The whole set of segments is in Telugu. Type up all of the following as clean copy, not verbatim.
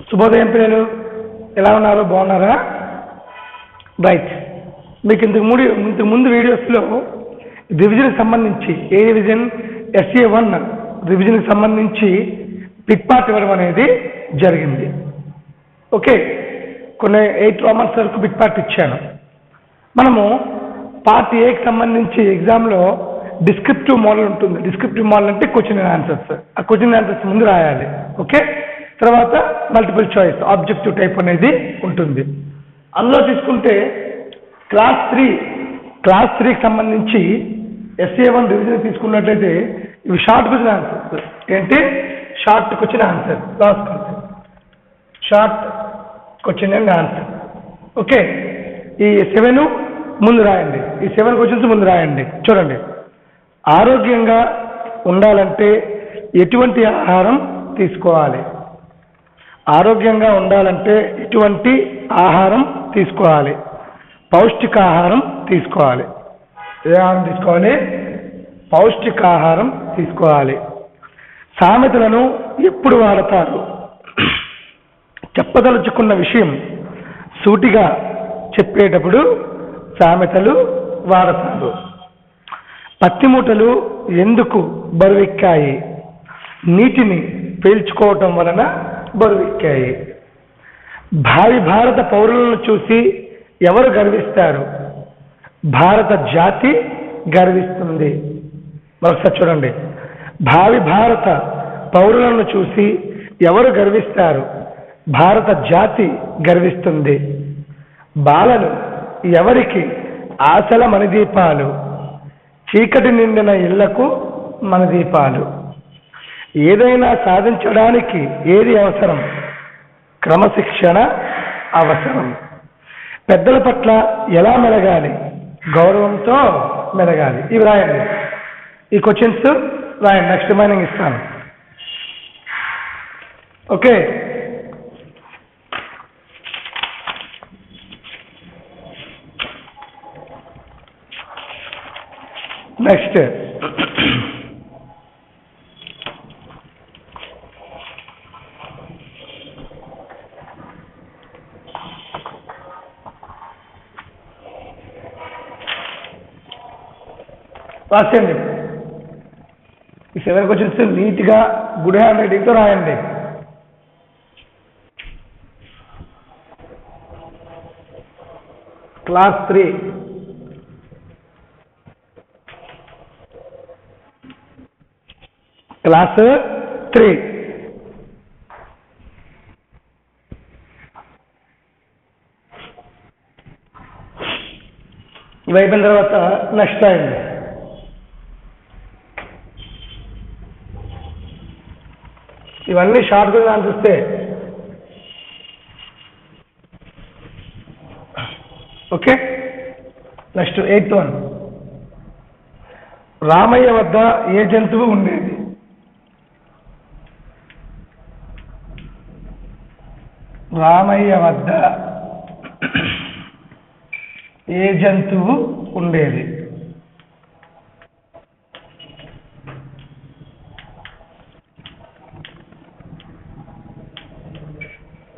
శుభోదయం పిల్లలు, ఎలా ఉన్నారు? బాగున్నారా? రైట్. మీకు ఇంతకు ముందు వీడియోస్లో రివిజన్కి సంబంధించి ఏ రివిజన్ SA1 రివిజన్కి సంబంధించి బిగ్ పార్ట్ ఇవ్వడం అనేది జరిగింది. ఓకే, కొన్ని 8 రామన్స్ వరకు బిగ్ పార్ట్ ఇచ్చాను. మనము పార్ట్ ఏకి సంబంధించి ఎగ్జామ్లో డిస్క్రిప్టివ్ మోడల్ ఉంటుంది. డిస్క్రిప్టివ్ మోడల్ అంటే క్వశ్చన్ అండ్ ఆన్సర్స్. ఆ క్వశ్చన్ అండ్ ఆన్సర్స్ ముందు రాయాలి. ఓకే, తర్వాత మల్టిపుల్ చాయిస్ ఆబ్జెక్టివ్ టైప్ అనేది ఉంటుంది. అందులో తీసుకుంటే క్లాస్ 3కి సంబంధించి SA1 రివిజన్ తీసుకున్నట్లయితే ఇవి షార్ట్ క్వశ్చన్ ఆన్సర్స్. ఏంటి? Short question answer, last concept short question and answer. Okay, ఈ 7 ముందు రాయండి. ఈ 7 క్వశ్చన్స్ ముందు రాయండి. చూడండి, ఆరోగ్యంగా ఉండాలంటే ఎటువంటి ఆహారం తీసుకోవాలి? ఆరోగ్యంగా ఉండాలంటే ఎటువంటి ఆహారం తీసుకోవాలి? పౌష్టికాహారం తీసుకోవాలి. ఏ ఆహారం తీసుకోవాలి? పౌష్టికాహారం తీసుకోవాలి. సామెతలను ఎప్పుడు వాడతారు? చెప్పదలుచుకున్న విషయం సూటిగా చెప్పేటప్పుడు సామెతలు వాడతారు. పత్తి మూటలు ఎందుకు బరువెక్కాయి? నీటిని పీల్చుకోవటం వలన బరువెక్కాయి. భావి భారత పౌరులను చూసి ఎవరు గర్విస్తారు? భారత జాతి గర్విస్తుంది. మరొకసారి చూడండి, భావి భారత పౌరులను చూసి ఎవరు గర్విస్తారు? భారత జాతి గర్విస్తుంది. బాలలు ఎవరికి ఆశల మణిదీపాలు? చీకటి నిండిన ఇళ్లకు మణిదీపాలు. ఏదైనా సాధించడానికి ఏది అవసరం? క్రమశిక్షణ అవసరం. పెద్దల పట్ల ఎలా మెలగాలి? గౌరవంతో మెలగాలి. ఇవి రాయండి. ఈ క్వశ్చన్స్ రాయండి. నెక్స్ట్ రిమైనింగ్ ఇస్తాను. ఓకే, నెక్స్ట్ రాసేయండి. ఈ 7 క్వశ్చన్స్ నీట్గా గుడ్ హ్యాండ్ రైటింగ్తో రాయండి. క్లాస్ 3 ఇవి అయిపోయిన తర్వాత నెక్స్ట్ రాయండి. ఇవన్నీ షార్ట్ గా అనిపిస్తే okay. Next 8th one. Ramayya వద్ద ఏ జంతువు ఉండేది? రామయ్య వద్ద ఏ జంతువు ఉండేది?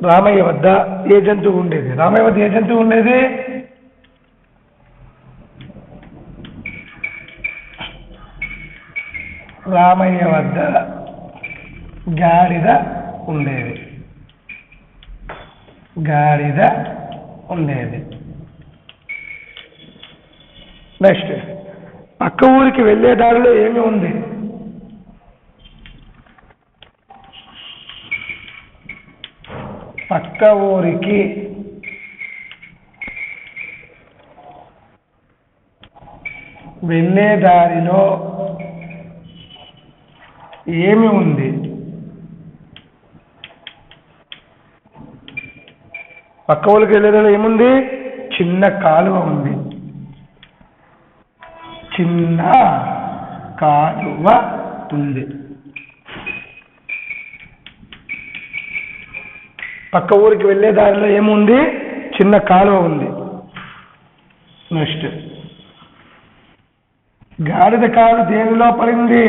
రామయ్య వద్ద ఏ జంతువు ఉండేది? రామయ్య వద్ద ఏ జంతువు ఉండేది? రామయ్య వద్ద గాడిద ఉండేది. గాడిద ఉండేది. నెక్స్ట్, పక్క ఊరికి వెళ్ళే దారిలో ఏమి ఉంది? పక్క ఊరికి వెళ్ళే దారిలో ఏమి ఉంది? పక్క ఊరికి వెళ్ళే దారిలో ఏముంది? చిన్న కాలువ ఉంది. చిన్న కాలువ ఉంది. పక్క ఊరికి వెళ్ళే దారిలో ఏముంది? చిన్న కాలువ ఉంది. నెక్స్ట్, గాడిద కాలు దేనిలో పడింది?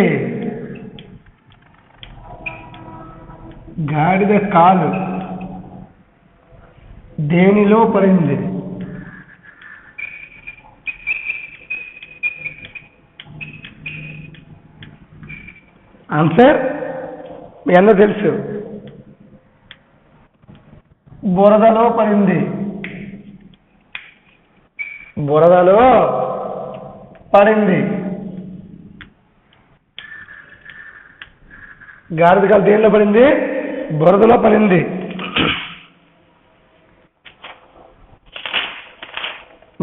గాడిద కాలు దేనిలో పడింది? ఆన్సర్ మీ అందరూ తెలుసు, బురదలో పడింది. బురదలో పడింది. గాడిద కాలు దేనిలో పడింది? బురదలో పడింది.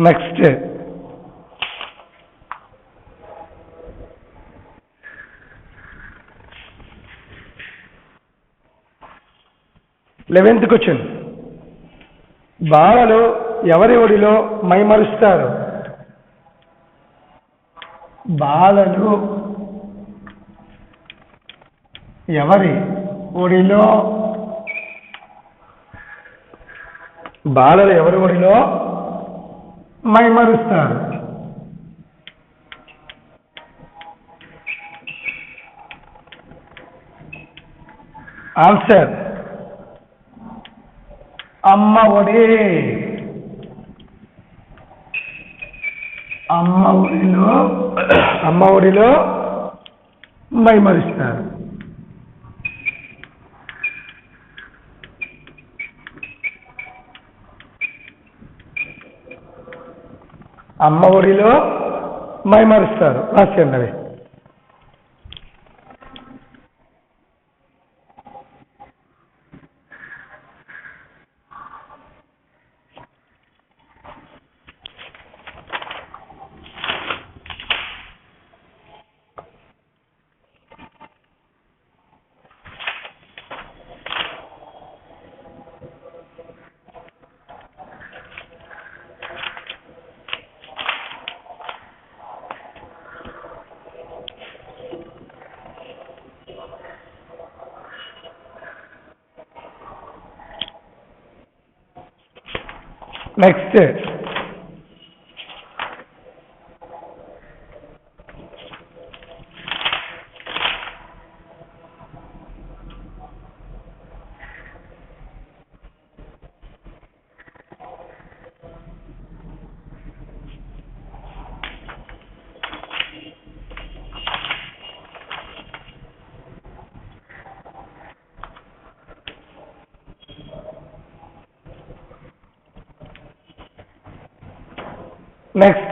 Next, 11th question. బాలలు ఎవరి ఒడిలో మైమరుస్తారు? బాలలు ఎవరి ఒడిలో మైమరుస్తారు? ఆన్సర్ అమ్మ ఒడి. అమ్మ ఒడిలో మైమరుస్తారు. అమ్మ ఒడిలో మైమరుస్తారు. రాసేయండి అవి. నెక్స్ట్, నెక్స్ట్,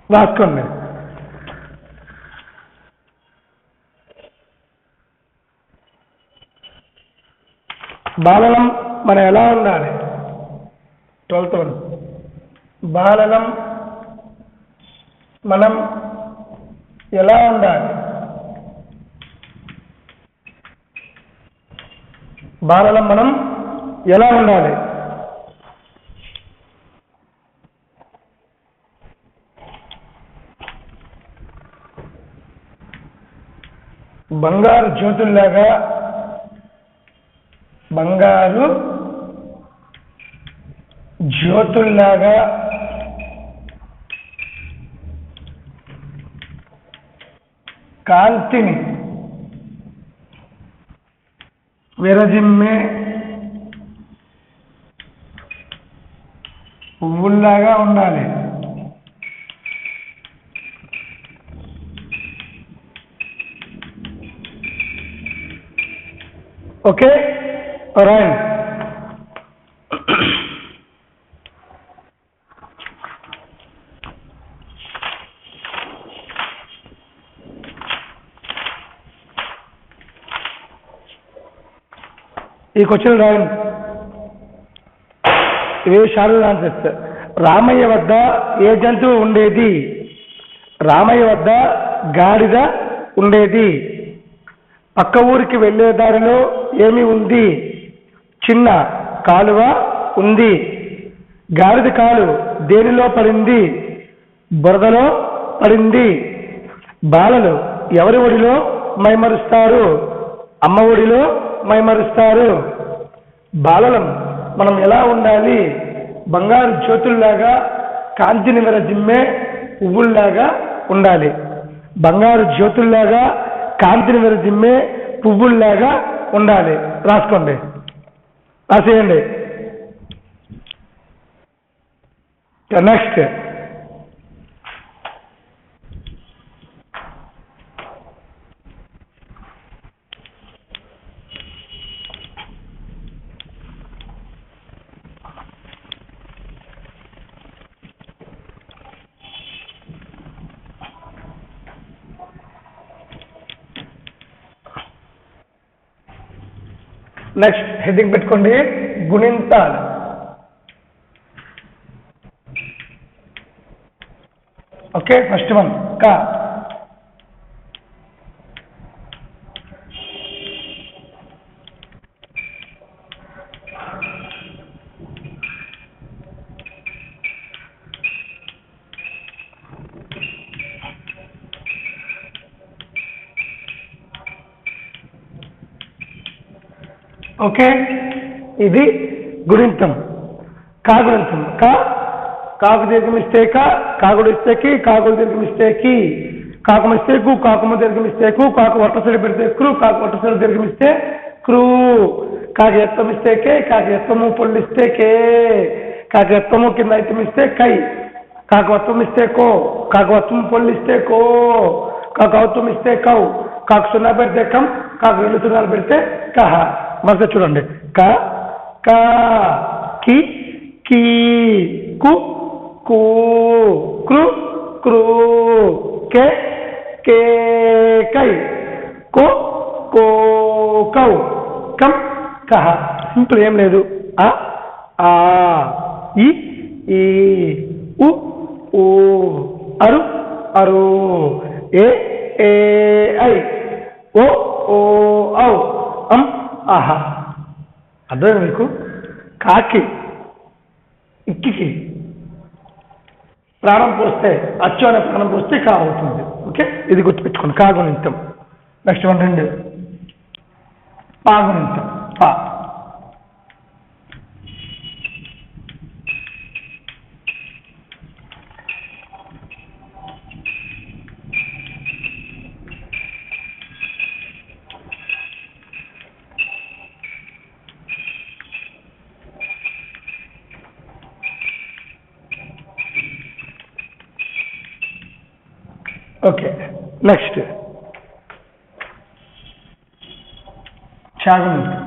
రాసుకోండి. బాలలం మనం ఎలా ఉండాలి? 12th one. బాలలం మనం ఎలా ఉండాలి? బాలలం మనం ఎలా ఉండాలి? బంగారు జ్యోతుల్లాగా, బంగారు జ్యోతుల్లాగా కాంతిని విరజిమ్మే పువ్వుల్లాగా ఉండాలి. Okay, right. ఈ క్వశ్చన్ రాయండి. ఇవే షార్ట్ ఆన్సర్స్. రామయ్య వద్ద ఏ జంతువు ఉండేది? రామయ్య వద్ద గాడిద ఉండేది. పక్క ఊరికి వెళ్ళే దారిలో ఏమి ఉంది? చిన్న కాలువ ఉంది. గాడిద కాలు దేనిలో పడింది? బురదలో పడింది. బాలలు ఎవరి ఒడిలో మైమరుస్తారు? అమ్మ ఒడిలో మైమరుస్తారు. బాలలం మనం ఎలా ఉండాలి? బంగారు జ్యోతుల్లాగా కాంతిని విరజిమ్మే పువ్వుల్లాగా ఉండాలి. బంగారు జ్యోతుల్లాగా కాంతిని విరజిమ్మే పువ్వుల్లాగా ఉండాలి. రాసుకోండి, రాసేయండి. నెక్స్ట్ హెడ్డింగ్ పెట్టుకోండి, గుణింతాలు. ఓకే, ఫస్ట్ వన్ కా. ఓకే, ఇది గుణింతం. కా గుణింతం. కాకు దీర్ఘమిస్తే కాకుడు కి, కాకులు దీర్ఘమిస్తే కి, కాకమిస్తే కు, కాకము దీర్ఘమిస్తే కు, కాకు వట్టసడి పెడితే క్రు, కాకు వట్టసడి దీర్ఘమిస్తే క్రూ, కాకి ఎత్తమిస్తే కే, కాకి ఎత్తము పొల్లిస్తే కే, కాకి ఎత్తము కింద ఐతమిస్తే కై, కాకు వత్తమిస్తే కో, కాకు వత్తము పొల్లిస్తే కో, కాకు అవతం ఇస్తే కౌ, కాకు సున్నా పెడితే కం, కాకు 2 సున్నాలు పెడితే కహ. మరొక చూడండి, క కా, కి కీ, కు కూ, క్రు క్రూ, కే కే, కై, కో కో, కౌ, కం కహ. సింపుల్, ఏం లేదు. ఆ ఆ, ఈ ఈ, ఉ ఊ, అరు అరు, ఏ ఏ ఐ, ఓ ఓ ఔ, అం ఆహా. అర్థమే మీకు? కాకి ఇక్కికి ప్రాణం పోస్తే, అచ్చు అనే ప్రాణం పోస్తే కా అవుతుంది. ఓకే, ఇది గుర్తుపెట్టుకోండి, కా గుణింతం. నెక్స్ట్ వన్ 2 పా గుణింతం. పా. ఓకే, నెక్స్ట్ చాగుణింతం.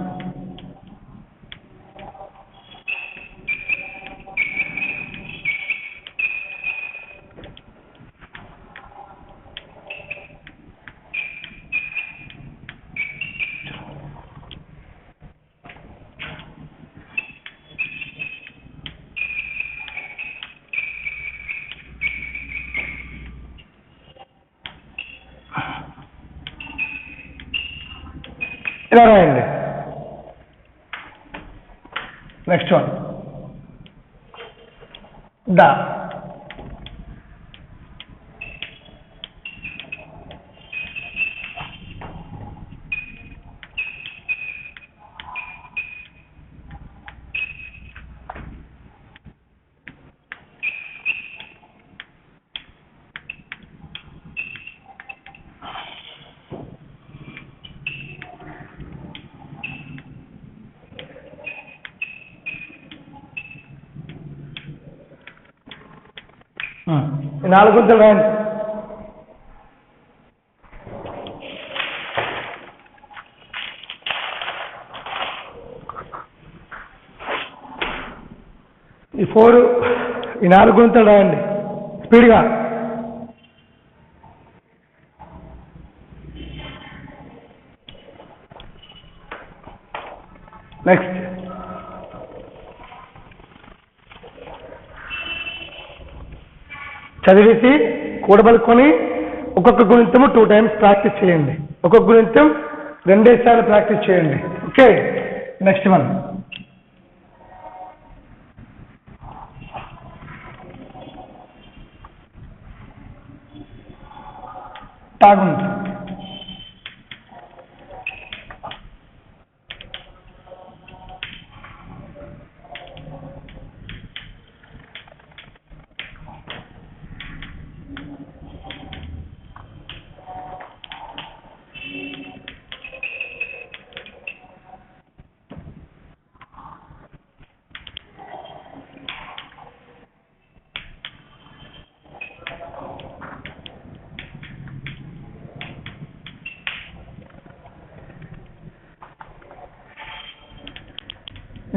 ఇలా రాయండి. నెక్స్ట్ వన్ దా. ఈ 4 గుంతలు రాయండి. ఈ 4 గుంతలు రాయండి స్పీడ్గా. నెక్స్ట్ చదివేసి కూడబలుకొని ఒక్కొక్క గుణితము 2 times ప్రాక్టీస్ చేయండి. ఒక్కొక్క గుణితం 2 సార్లు ప్రాక్టీస్ చేయండి. ఓకే, నెక్స్ట్ వన్ తాగుంది.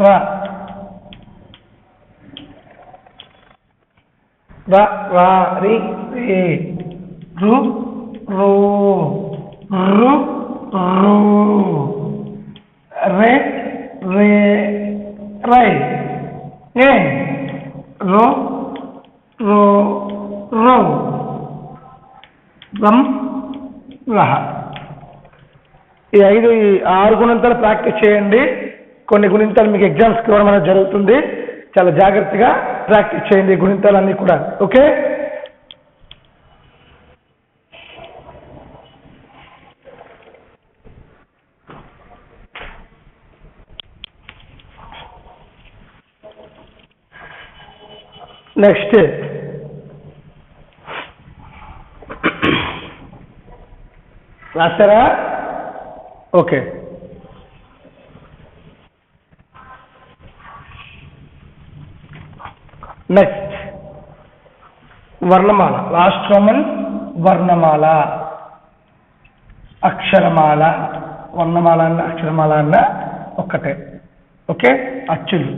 రా రా రా రి రే రు రో రు రో రే రే రై ఏ రో రో రో రం రహ. ఈ 6 గుణింతాలు ప్రాక్టీస్ చేయండి. కొన్ని గుణింతాలు మీకు ఎగ్జామ్స్కి ఇవ్వడం అనేది జరుగుతుంది. చాలా జాగ్రత్తగా ప్రాక్టీస్ చేయండి ఈ గుణింతాలన్నీ కూడా. ఓకే, నెక్స్ట్ రాస్తారా? ఓకే, నెక్స్ట్ వర్ణమాల. లాస్ట్ రోమన్ వర్ణమాల, అక్షరమాల. వర్ణమాల అన్న అక్షరమాల అన్న ఒక్కటే. ఓకే, అచ్చులు.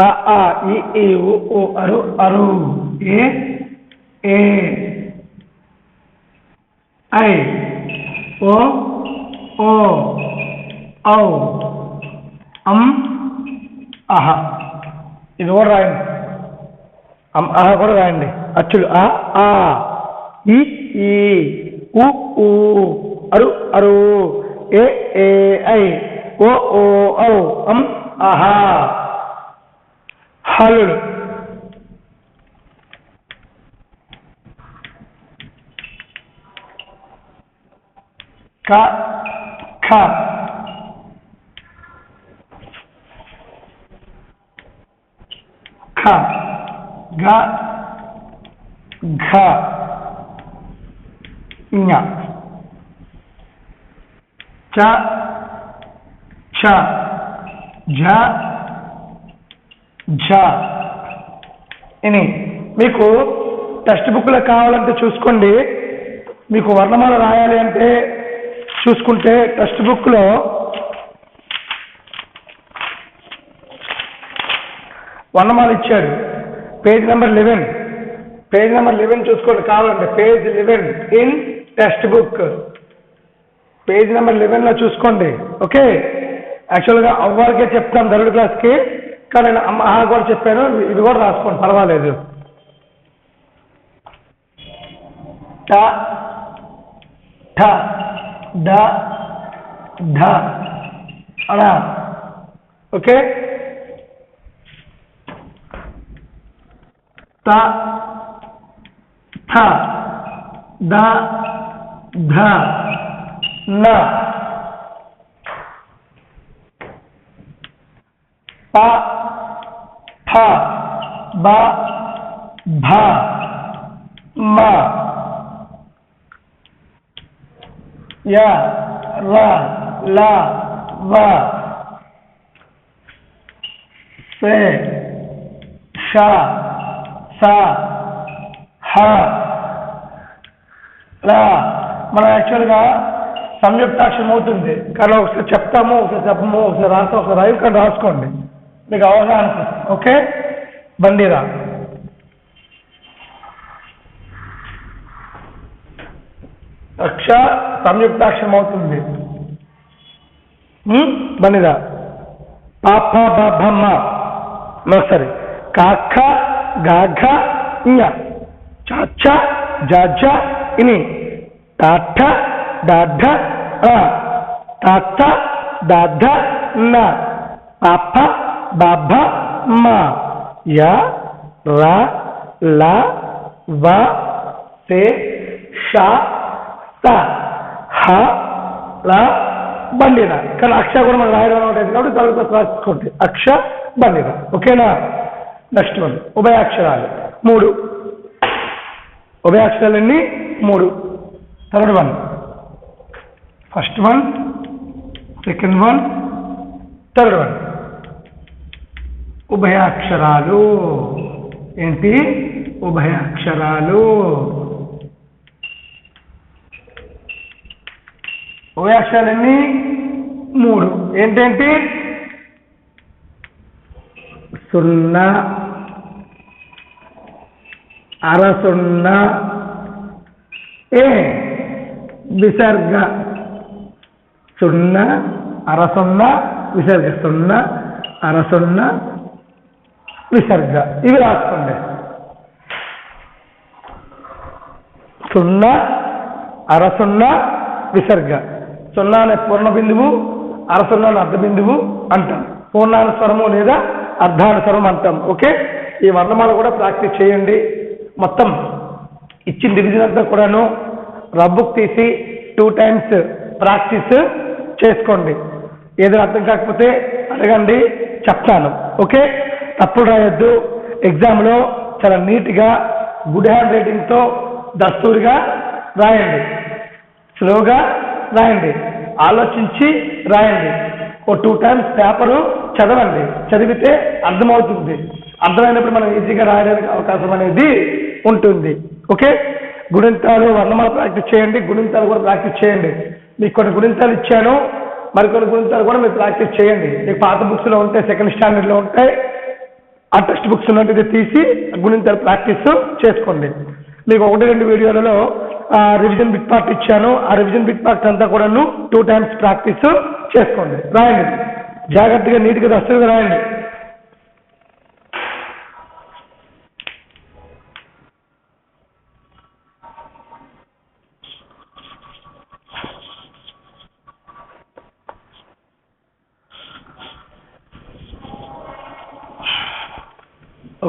అ ఆ ఇ ఈ ఉ ఊ అరు అరు ఏ ఏ ఐ ఓ ఓ ఔ అం అహ. ఇది కూడా రాయండి. అహ కూడా రాయండి. అచ్చులు అ ఆ ఇ ఈ ఉ ఊ అరు అరు ఏ ఏ ఐ ఓ ఓ ఔ అం అహ. హల్లులు. క ఖ ఖ గ ఘ ఞ చ ఛ ఝ ఝ. ఇని మీకు టెక్స్ట్ బుక్లో కావాలంటే చూసుకోండి. మీకు వర్ణమాల రాయాలి అంటే చూసుకుంటే టెక్స్ట్ బుక్లో వర్ణమాల ఇచ్చాడు. Page number 11. పేజ్ నెంబర్ 11 చూసుకోండి కావాలంటే. Page 11 in textbook. Page number 11లో చూసుకోండి. ఓకే, యాక్చువల్గా అవ్వరికే చెప్తాను 3rd క్లాస్కి, కానీ నేను అమ్మ కూడా చెప్పాను. ఇది కూడా రాసుకోండి, పర్వాలేదు. ట ఠ డ ధ అడ. ఓకే, త థ ద ధ న ప ఫ బ భ మ య ర ల వ సే ష స హ ల. మనం యాక్చువల్గా సంయుక్తాక్షరం అవుతుంది, కానీ ఒకసారి చెప్తాము, ఒకసారి చెప్పము, ఒకసారి రాస్తాం, ఒకసారి రాయి, కానీ రాసుకోండి మీకు అవగాహన. ఓకే, బండిరా. అక్ష సంయుక్తాక్షరం అవుతుంది. బండిరా. పాప బమ్మ. సరే, కాఖ గాఘ ఞ చాచ జాజ ఇని తాఠ దాఢ తాత దాఢ న పాప బాభ మ య ర ల వ సే ష స హ ల బండిన. కానీ అక్ష కూడా మనం రాయడం ఉంటుంది కాబట్టి 3rd క్లాస్ రాసుకోండి. అక్ష బండిన. ఓకేనా? నెక్స్ట్ వన్ ఉభయాక్షరాలు 3. ఉభయాక్షరాలన్నీ 3. Third one, first one, second one, third one. ఉభయాక్షరాలు ఏంటి? ఉభయాక్షరాలు. ఉభయాక్షరాలన్నీ 3. ఏంటేంటి? 0, అర 0, విసర్గ. 0, అర 0, విసర్గ. 0, అర 0, విసర్గ. ఇవి రాసుకోండి. 0, అర 0, విసర్గ. 0 అనే పూర్ణ బిందువు, అర 0 అనే అర్ధ బిందువు అంటాం. పూర్ణానుస్వరము లేదా అర్ధానుస్వరం అంటాం. ఓకే, ఈ వర్ణమాల కూడా ప్రాక్టీస్ చేయండి. మొత్తం ఇచ్చిన డివిజన్ అంతా కూడాను రబ్బుక్ తీసి 2 times ప్రాక్టీస్ చేసుకోండి. ఏదైనా అర్థం కాకపోతే అడగండి, చెప్తాను. ఓకే, తప్పులు రాయొద్దు. ఎగ్జామ్లో చాలా నీట్గా గుడ్ హ్యాండ్ రైటింగ్తో దస్తూరిగా రాయండి. స్లోగా రాయండి, ఆలోచించి రాయండి. 2 times పేపరు చదవండి. చదివితే అర్థమవుతుంది. అర్థమైనప్పుడు మనం ఈజీగా రాయడానికి అవకాశం అనేది ఉంటుంది. ఓకే, గుణింతాలు వర్ణమాల ప్రాక్టీస్ చేయండి. గుణింతాలు కూడా ప్రాక్టీస్ చేయండి. మీకు కొన్ని గుణింతాలు ఇచ్చాను, మరికొన్ని గుణింతాలు కూడా మీరు ప్రాక్టీస్ చేయండి. మీకు పాత బుక్స్లో ఉంటాయి, సెకండ్ స్టాండర్డ్లో ఉంటాయి. ఆ టెక్స్ట్ బుక్స్ ఉన్నట్టు తీసి గుణింతాలు ప్రాక్టీస్ చేసుకోండి. మీకు 1-2 వీడియోలలో రివిజన్ బిట్ పార్ట్ ఇచ్చాను. ఆ రివిజన్ బిట్ పార్ట్ అంతా కూడాను 2 times ప్రాక్టీస్ చేసుకోండి. రాయండి, జాగ్రత్తగా నీట్గా దస్తుగా రాయండి.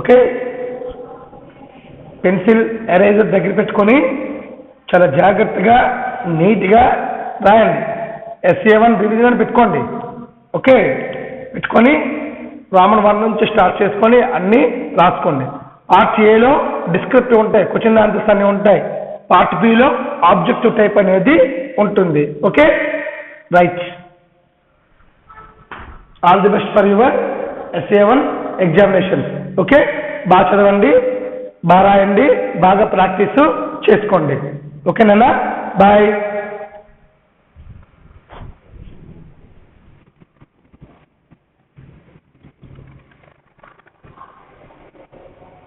ఓకే, పెన్సిల్ ఎరేజర్ దగ్గర పెట్టుకొని చాలా జాగ్రత్తగా నీట్గా రాయండి. SA1 రివిజన్ అని పెట్టుకోండి. ఓకే, పెట్టుకొని రామన్ 1 నుంచి స్టార్ట్ చేసుకొని అన్నీ రాసుకోండి. పార్ట్ ఏలో డిస్క్రిప్టివ్ ఉంటాయి, క్వశ్చన్ ఆన్సర్స్ అన్నీ ఉంటాయి. పార్ట్ బిలో ఆబ్జెక్టివ్ టైప్ అనేది ఉంటుంది. Okay, right. All the best for your SA1 examinations. Okay, బాగా చదవండి, బాగా రాయండి, బాగా ప్రాక్టీస్ చేసుకోండి. ఓకేనా? బాయ్.